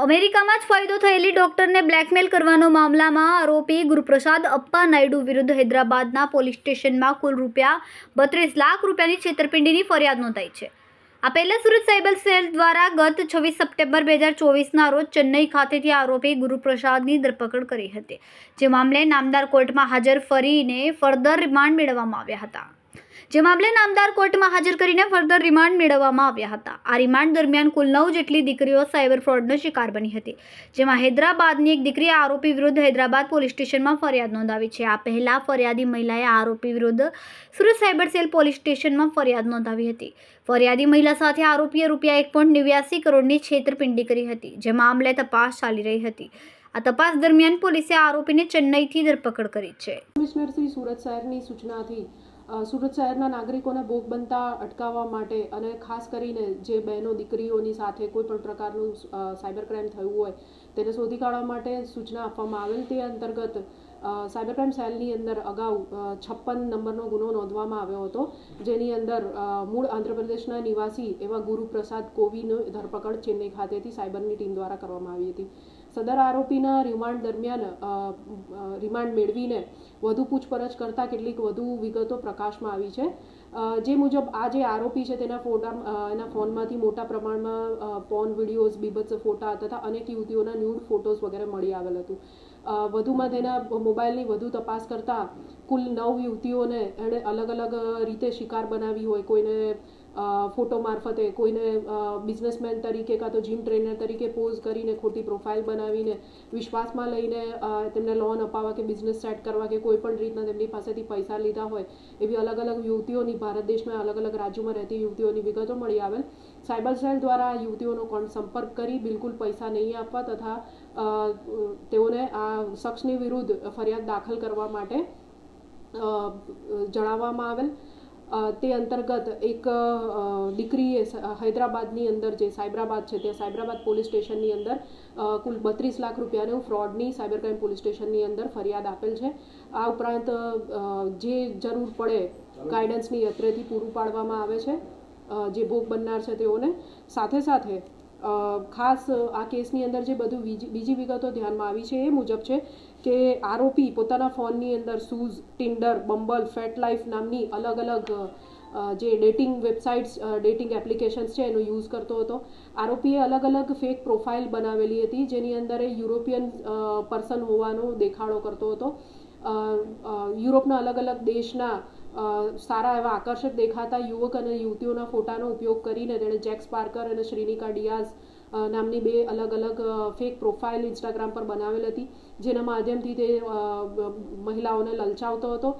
અમેરિકામાં જ ફાયદો થયેલી ડોક્ટરને બ્લેકમેલ કરવાનો મામલામાં આરોપી ગુરુપ્રસાદ અપ્પા નાયડુ વિરુદ્ધ હૈદરાબાદના પોલીસ સ્ટેશનમાં કુલ ₹32 લાખ રૂપિયાની છેતરપિંડીની ફરિયાદ નોંધાઈ છે. આ પહેલા સુરત સાયબર સેલ દ્વારા ગત 26 સપ્ટેમ્બર 2024ના રોજ ચેન્નઈ ખાતેથી આરોપી ગુરુપ્રસાદની ધરપકડ કરી હતી, જે મામલે નામદાર કોર્ટમાં હાજર કરીને ફર્ધર રિમાન્ડ મેળવવામાં આવ્યા હતા. આ રિમાન્ડ દરમિયાન કુલ 9 જેટલી દીકરીઓ સાયબર ફ્રોડનો શિકાર બની હતી, જેમાં હૈદરાબાદની એક દીકરીએ આરોપી વિરુદ્ધ હૈદરાબાદ પોલીસ સ્ટેશનમાં ફરિયાદ નોંધાવી છે. આ પહેલા ફરિયાદી મહિલાએ આરોપી વિરુદ્ધ સુરત સાયબર સેલ પોલીસ સ્ટેશનમાં ફરિયાદ નોંધાવી હતી. ફરિયાદી મહિલા સાથે આરોપીએ ₹1.89 કરોડની છેતરપિંડી કરી હતી, જે મામલે તપાસ ચાલી રહી હતી. આ તપાસ દરમિયાન પોલીસે આરોપીને ચેન્નઈથી ધરપકડ કરી છે. કમિશનર શ્રી સુરત શહેરની સૂચનાથી સુરત શહેરના નાગરિકોને ભોગ બનતા અટકાવવા માટે અને ખાસ કરીને જે બહેનો દીકરીઓની સાથે કોઈ પણ પ્રકારનું સાયબર ક્રાઇમ થયું હોય તેને શોધી કાઢવા માટે સૂચના આપવામાં આવેલ. તે અંતર્ગત સાયબર ક્રાઇમ સેલની અંદર અગાઉ 56 નંબરનો ગુનો નોંધવામાં આવ્યો હતો, જેની અંદર મૂળ આંધ્રપ્રદેશના નિવાસી એવા ગુરુપ્રસાદ કોવીની ધરપકડ ચેન્નઈ ખાતેથી સાયબરની ટીમ દ્વારા કરવામાં આવી હતી. સદર આરોપીના રિમાન્ડ દરમિયાન રિમાન્ડ મેળવીને વધુ પૂછપરછ કરતાં કેટલીક વધુ વિગતો પ્રકાશમાં આવી છે. જે મુજબ આ જે આરોપી છે તેના એના ફોનમાંથી મોટા પ્રમાણમાં પોર્ન વિડીયોઝ, બીભત્સ ફોટા તથા અનેક યુવતીઓના ન્યૂડ ફોટોઝ વગેરે મળી આવેલ હતું. વધુમાં તેના મોબાઈલની વધુ તપાસ કરતાં કુલ 9 યુવતીઓને એણે અલગ અલગ રીતે શિકાર બનાવી હોય. કોઈને ફોટો મારફતે, કોઈને બિઝનેસમેન તરીકે કાં તો જીમ ટ્રેનર તરીકે પોઝ કરીને ખોટી પ્રોફાઇલ બનાવીને વિશ્વાસમાં લઈને તેમને લોન અપાવવા કે બિઝનેસ સેટ કરવા કે કોઈ પણ રીતના તેમની પાસેથી પૈસા લીધા હોય એવી અલગ અલગ યુવતીઓની, ભારત દેશના અલગ અલગ રાજ્યોમાં રહેતી યુવતીઓની વિગતો મળી આવેલ. સાયબર સેલ દ્વારા યુવતીઓનો સંપર્ક કરી બિલકુલ પૈસા નહીં આપવા તથા તેઓને આ શખ્સની વિરુદ્ધ ફરિયાદ દાખલ કરવા માટે જણાવવામાં આવેલ. તે અંતર્ગત એક દીકરીએ હૈદરાબાદની અંદર જે સાયબરાબાદ છે તે સાયબરાબાદ પોલીસ સ્ટેશનની અંદર કુલ 32 લાખ રૂપિયાનું ફ્રોડની સાયબર ક્રાઇમ પોલીસ સ્ટેશનની અંદર ફરિયાદ આપેલ છે. આ ઉપરાંત જે જરૂર પડે ગાઈડન્સની અત્રેથી પૂરું પાડવામાં આવે છે જે ભોગ બનનાર છે તેઓને. સાથે સાથે ખાસ આ કેસની અંદર જે બધું બીજી વિગતો ધ્યાનમાં આવી છે એ મુજબ છે કે આરોપી પોતાના ફોનની અંદર સૂઝ, ટિન્ડર, બમ્બલ, ફેટ લાઈફ નામની અલગ અલગ જે ડેટિંગ વેબસાઇટ્સ, ડેટિંગ એપ્લિકેશન્સ છે એનો યુઝ કરતો હતો. આરોપીએ અલગ અલગ ફેક પ્રોફાઇલ બનાવેલી હતી, જેની અંદર એ યુરોપિયન પર્સન હોવાનો દેખાડો કરતો હતો. યુરોપના અલગ અલગ દેશના સારા એવા આકર્ષક દેખાતા યુવક અને યુવતીઓના ફોટાનો ઉપયોગ કરીને તેણે જેક સ્પાર્કર અને શ્રીનિકા ડિયાઝ નામની 2 અલગ અલગ ફેક પ્રોફાઇલ ઇન્સ્ટાગ્રામ પર બનાવેલ હતી, જેના માધ્યમથી તે મહિલાઓને લલચાવતો હતો